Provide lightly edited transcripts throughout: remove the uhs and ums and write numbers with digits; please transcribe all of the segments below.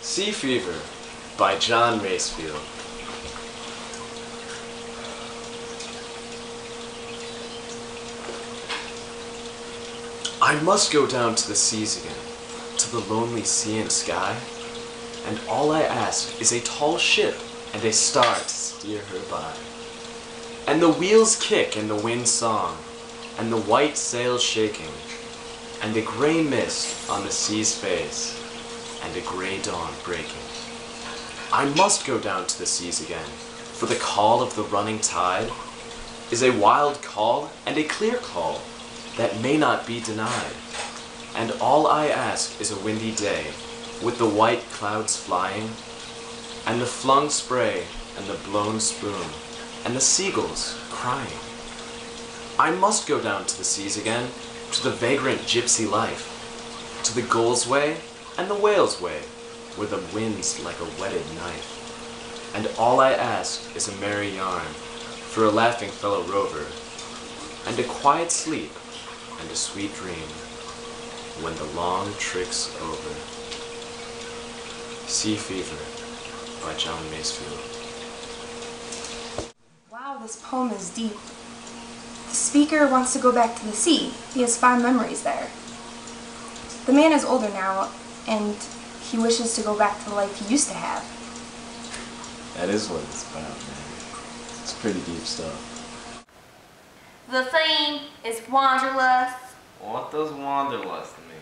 Sea Fever by John Masefield. I must go down to the seas again, to the lonely sea and sky, and all I ask is a tall ship and a star to steer her by. And the wheels kick and the wind song, and the white sails shaking, and a gray mist on the sea's face, and a gray dawn breaking. I must go down to the seas again, for the call of the running tide is a wild call and a clear call that may not be denied. And all I ask is a windy day, with the white clouds flying, and the flung spray and the blown spume, and the seagulls crying. I must go down to the seas again, to the vagrant gypsy life, to the gull's way and the whale's way, where the wind's like a whetted knife. And all I ask is a merry yarn for a laughing fellow rover, and a quiet sleep and a sweet dream when the long trick's over. Sea Fever by John Masefield. Wow, this poem is deep. The speaker wants to go back to the sea. He has fond memories there. The man is older now, and he wishes to go back to the life he used to have. That is what it's about, man. It's pretty deep stuff. The theme is wanderlust. What does wanderlust mean?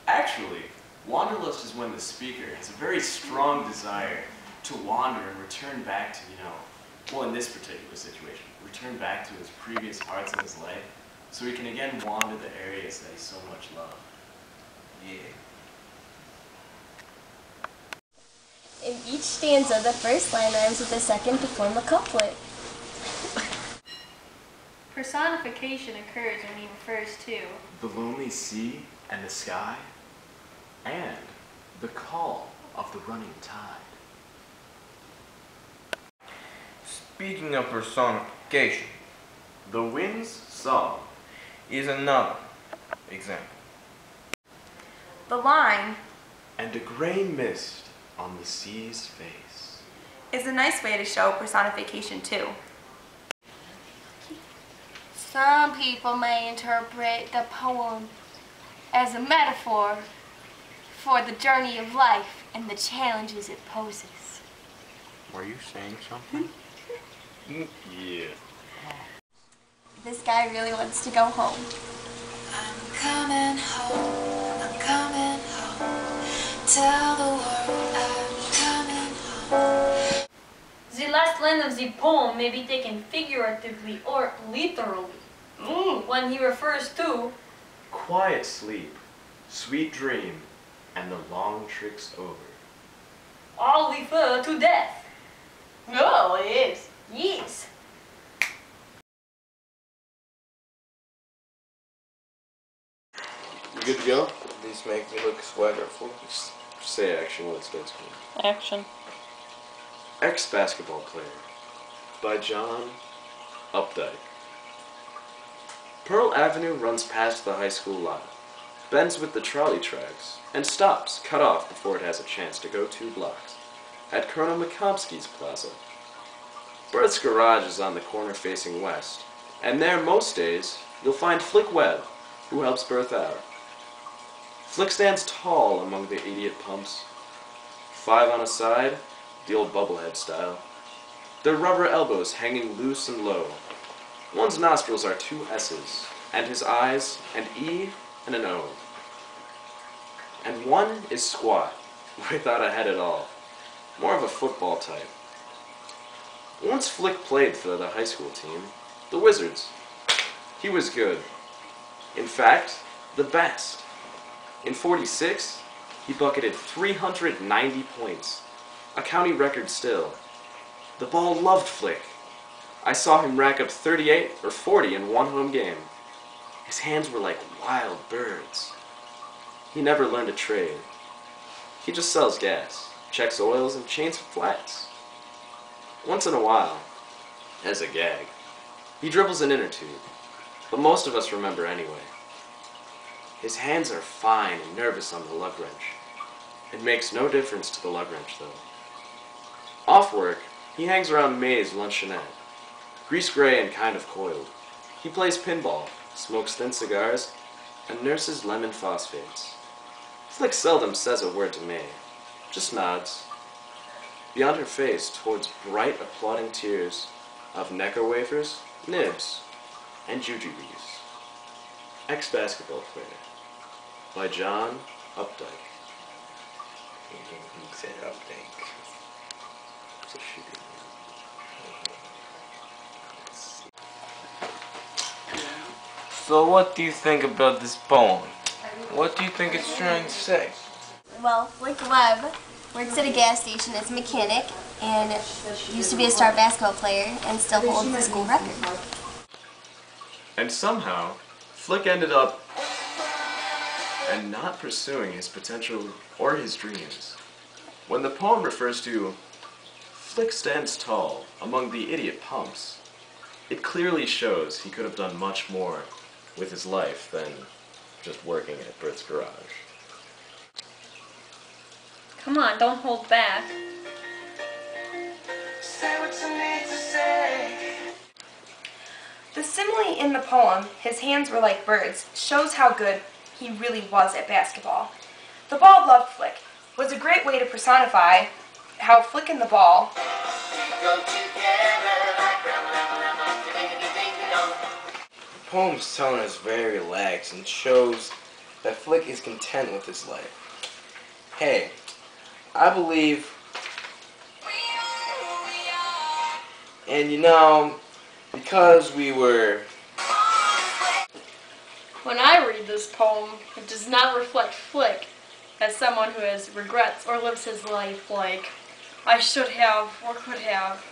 Actually, wanderlust is when the speaker has a very strong desire to wander and return back to, well, in this particular situation, return back to his previous parts in his life, so he can again wander the areas that he so much loved. Yeah. In each stanza, the first line rhymes with the second to form a couplet. Personification occurs when he refers to The lonely sea and the sky, and the call of the running tide. Speaking of personification, The wind's song is another example. The line and a gray mist on the sea's face. is a nice way to show personification too. some people may interpret the poem as a metaphor for the journey of life and the challenges it poses. Were you saying something? Yeah. This guy really wants to go home. I'm coming home, I'm coming home. Tell the world I'm coming home. The last line of the poem may be taken figuratively or literally. When he refers to Quiet sleep, sweet dream, and the long trick's over. all refer to death. No, it is. Yes. You good to go? These make me look swaggerful. Just say action when it starts going. Action. Ex-Basketball Player by John Updike. Pearl Avenue runs past the high school lot, bends with the trolley tracks, and stops, cut off before it has a chance to go 2 blocks, at Colonel McComsky's Plaza. Berth's garage is on the corner facing west, and there most days you'll find Flick Webb, who helps Berth out. Flick stands tall among the idiot pumps, 5 on a side, the old bubblehead style, their rubber elbows hanging loose and low. One's nostrils are 2 S's, and his eyes an E and an O. And one is squat, without a head at all, more of a football type. Once Flick played for the high school team, the Wizards. He was good. In fact, the best. In '46, he bucketed 390 points, a county record still. The ball loved Flick. I saw him rack up 38 or 40 in one home game. His hands were like wild birds. He never learned a trade. He just sells gas, checks oils, and chains flats. Once in a while, as a gag, he dribbles an inner tube, but most of us remember anyway. His hands are fine and nervous on the lug wrench, It makes no difference to the lug wrench, though. Off work, he hangs around May's luncheonette. Grease-gray and kind of coiled. He plays pinball, smokes thin cigars, and nurses lemon phosphates. Flick seldom says a word to May, just nods. Beyond her face, towards bright, applauding tears of Necker wafers, nibs, and jujubes. Ex-basketball player by John Updike. He said Updike. It's a shooting. So what do you think about this poem? What do you think it's trying to say? Well, Flick Webb works at a gas station as a mechanic and used to be a star basketball player and still holds the school record. And somehow, Flick ended up and not pursuing his potential or his dreams. When the poem refers to Flick stands tall among the idiot pumps, it clearly shows he could have done much more with his life than just working at Bert's garage. Come on, don't hold back. Say what you need to say. The simile in the poem, his hands were like birds, shows how good he really was at basketball. The ball loved Flick was a great way to personify how Flick and the ball The poem's tone is very relaxed and shows that Flick is content with his life. Hey, I believe, and you know, because we were... When I read this poem, it does not reflect Flick as someone who has regrets or lives his life like I should have or could have.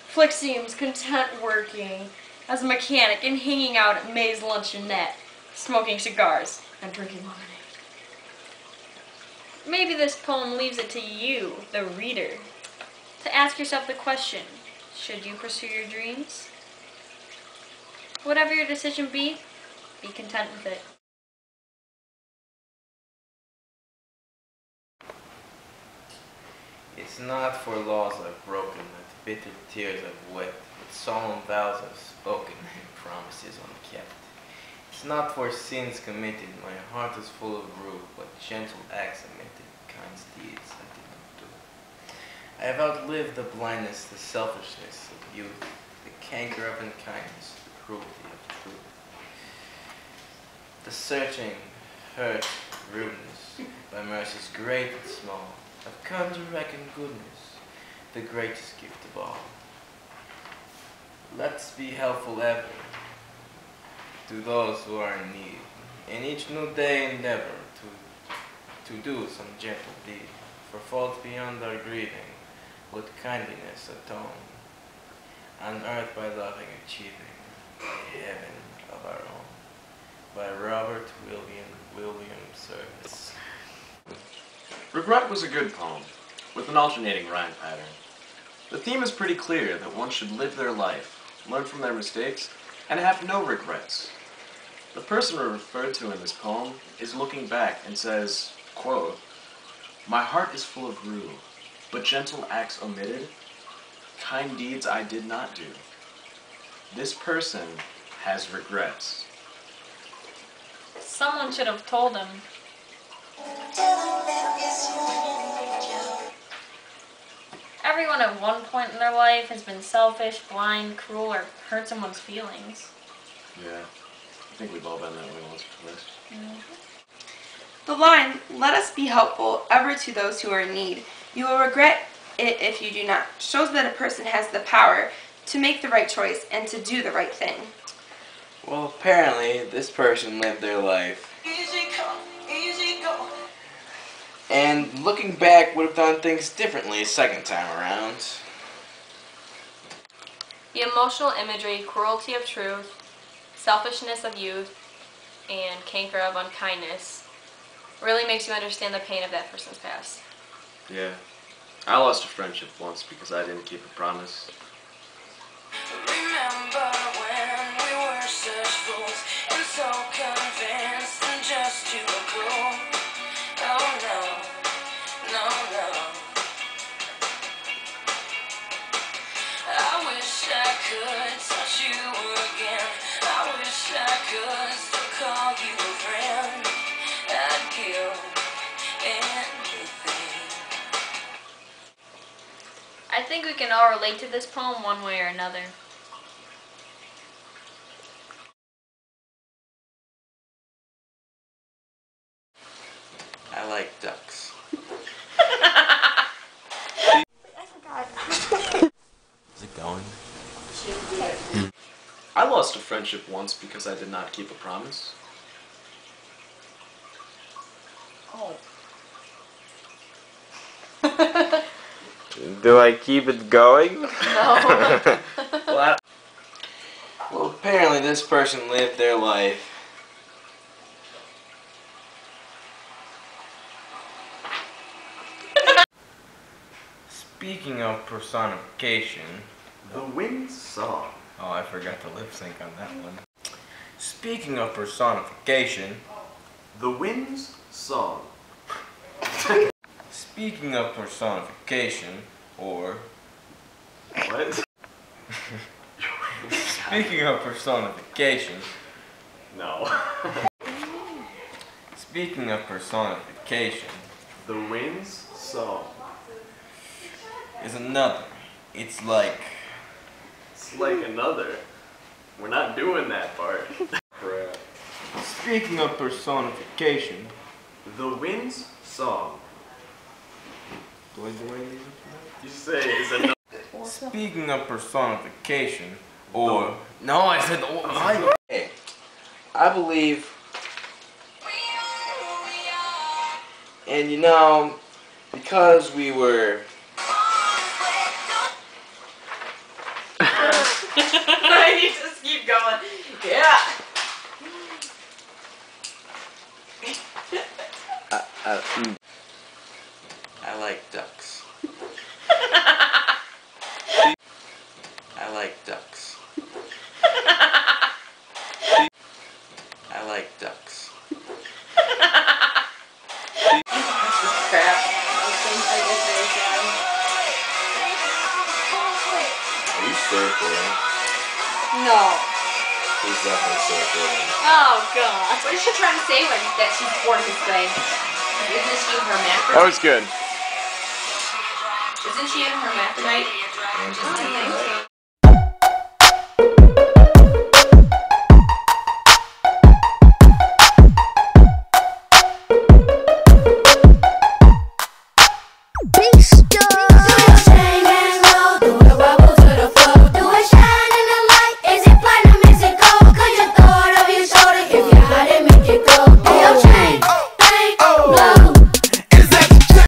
Flick seems content working as a mechanic and hanging out at May's luncheonette, smoking cigars and drinking lemonade. Maybe this poem leaves it to you, the reader, to ask yourself the question, should you pursue your dreams? Whatever your decision be content with it. It's not for laws I've broken, that bitter tears I've wept, with solemn vows I've spoken, and promises unkept. It's not for sins committed, my heart is full of rue, but gentle acts omitted, kind deeds I did not do. I have outlived the blindness, the selfishness of youth, the canker of unkindness, the cruelty of truth. The searching, hurt, rudeness, by mercies great and small, I've come to reckon goodness, the greatest gift of all. Let's be helpful ever to those who are in need, and each new day endeavor to do some gentle deed, for faults beyond our grieving, with kindliness atone, on earth by loving achieving, a heaven of our own. By Robert William Service. Regret was a good poem, with an alternating rhyme pattern. The theme is pretty clear that one should live their life, learn from their mistakes, and have no regrets. The person referred to in this poem is looking back and says, quote, "My heart is full of rue, but gentle acts omitted, kind deeds I did not do." This person has regrets. Someone should have told him. Everyone at one point in their life has been selfish, blind, cruel, or hurt someone's feelings. Yeah, I think we've all been that way once or twice. The line, "Let us be helpful ever to those who are in need. You will regret it if you do not," shows that a person has the power to make the right choice and to do the right thing. Well, apparently, this person lived their life. And looking back, would have done things differently a second time around. The emotional imagery, cruelty of truth, selfishness of youth, and canker of unkindness really makes you understand the pain of that person's past. Yeah, I lost a friendship once because I didn't keep a promise. Remember when we were such fools and so convinced and just too cruel. Oh no. could touch you again. I wish I could still call you a friend. I'd give anything. I think we can all relate to this poem one way or another. I like ducks. I forgot. Is it going? I lost a friendship once because I did not keep a promise. Oh. Do I keep it going? No. Well, apparently this person lived their life. Speaking of personification, The Wind's Song. oh, I forgot to lip sync on that one. Speaking of personification, The Wind's Song. speaking of personification, or What? speaking of personification, No. speaking of personification, The Wind's Song. is another. It's like It's like another. We're not doing that part. Crap. speaking of personification. The Wind's Song. Do I You say it's another. Speaking of personification, or no, I said Hey, I believe, and you know, because we were. You just keep going. Yeah. I like ducks. I like ducks. I like ducks. Crap. Are you circling? No. He's definitely circling. Oh god. What is she trying to say when that she's born this way? Isn't she hermaphrodite? That was good. Isn't she a hermaphrodite? I don't think so.